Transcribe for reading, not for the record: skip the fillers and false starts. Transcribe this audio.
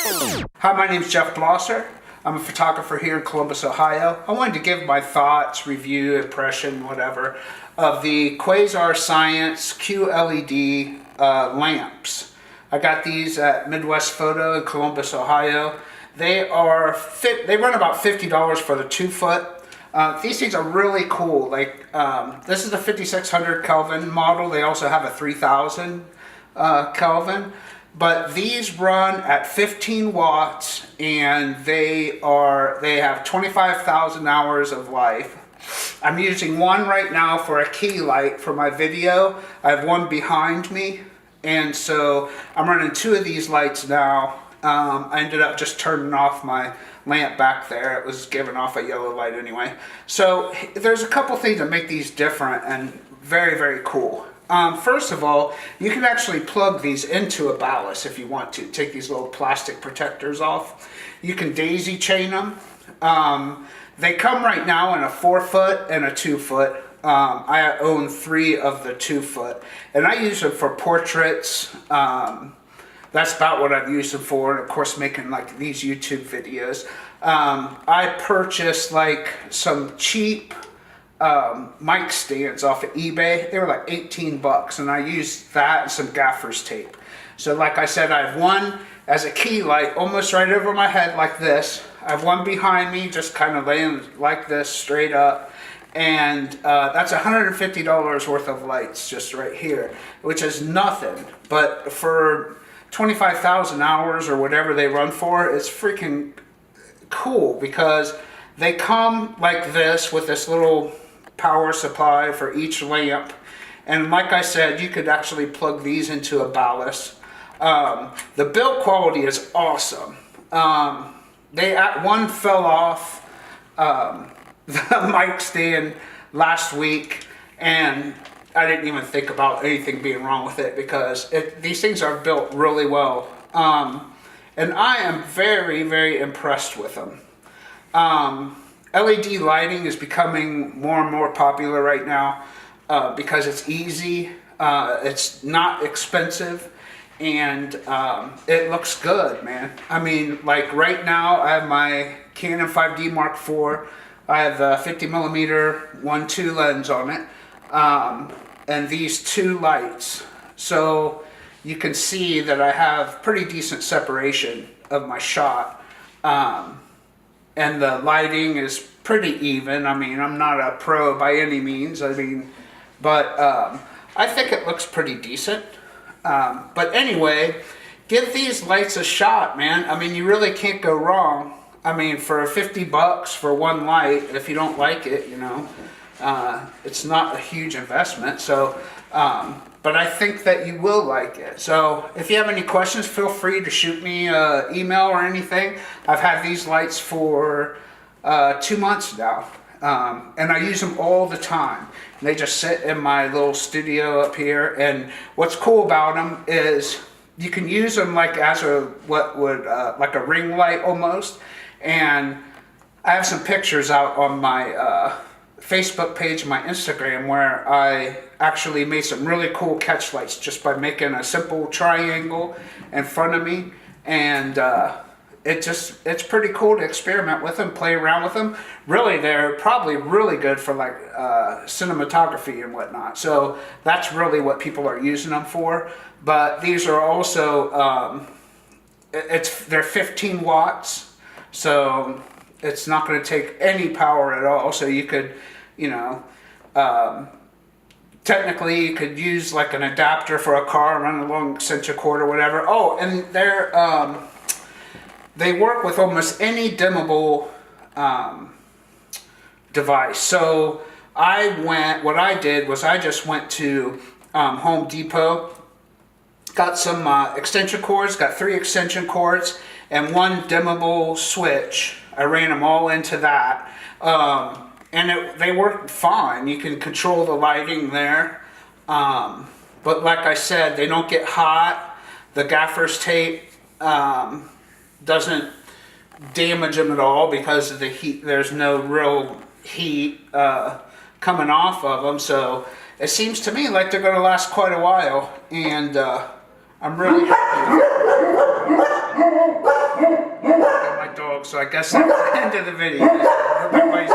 Hi, my name is Jeff Blosser. I'm a photographer here in Columbus, Ohio. I wanted to give my thoughts, review, impression, whatever, of the Quasar Science Q LED lamps. I got these at Midwest Photo in Columbus, Ohio. They run about $50 for the 2-foot. These things are really cool. Like this is the 5600 Kelvin model. They also have a 3000 Kelvin. But these run at 15 watts and they have 25,000 hours of life. I'm using one right now for a key light for my video. I have one behind me, and so I'm running 2 of these lights now. I ended up just turning off my lamp back there. It was giving off a yellow light anyway. So there's a couple things that make these different and very, very cool. First of all, you can actually plug these into a ballast if you want to. Take these little plastic protectors off. You can daisy chain them. They come right now in a 4-foot and a 2-foot. I own 3 of the 2-foot, and I use them for portraits. That's about what I've used them for, and of course making like these YouTube videos. I purchased like some cheap mic stands off of eBay. They were like 18 bucks, and I used that and some gaffer's tape. So like I said, I have one as a key light almost right over my head like this. I have one behind me just kind of laying like this straight up, and that's $150 worth of lights just right here, which is nothing, but for 25,000 hours or whatever they run for, it's freaking cool because they come like this with this little power supply for each lamp, and like I said, you could actually plug these into a ballast. The build quality is awesome. One fell off the mic stand last week, and I didn't even think about anything being wrong with it because these things are built really well, and I am very, very impressed with them. LED lighting is becoming more and more popular right now because it's easy, it's not expensive, and it looks good, man. I mean, like right now I have my Canon 5D Mark IV. I have the 50mm 1.2 lens on it, and these 2 lights. So you can see that I have pretty decent separation of my shot. And the lighting is pretty even. I mean, I'm not a pro by any means. I mean, but I think it looks pretty decent. But anyway, give these lights a shot, man. I mean, you really can't go wrong. I mean, for 50 bucks for one light, if you don't like it, you know, it's not a huge investment. So, but I think that you will like it. So if you have any questions, feel free to shoot me an email or anything. I've had these lights for 2 months now, and I use them all the time. They just sit in my little studio up here, and what's cool about them is you can use them like as like a ring light almost. And I have some pictures out on my Facebook page, my Instagram, where I actually made some really cool catch lights just by making a simple triangle in front of me, and it's pretty cool to experiment with them, play around with them. Really, they're probably really good for like cinematography and whatnot. So that's really what people are using them for. But these are also they're 15 watts. So it's not going to take any power at all. So you could, you know, technically you could use like an adapter for a car, run a long extension cord or whatever. Oh, and they work with almost any dimmable device. So what I did was I just went to Home Depot, got some extension cords, got 3 extension cords, and 1 dimmable switch. I ran them all into that, and they work fine. You can control the lighting there, but like I said, they don't get hot. The gaffer's tape doesn't damage them at all because of the heat. There's no real heat coming off of them, so it seems to me like they're going to last quite a while, and I'm really happy with it. So I guess that's the end of the video. Hope everybody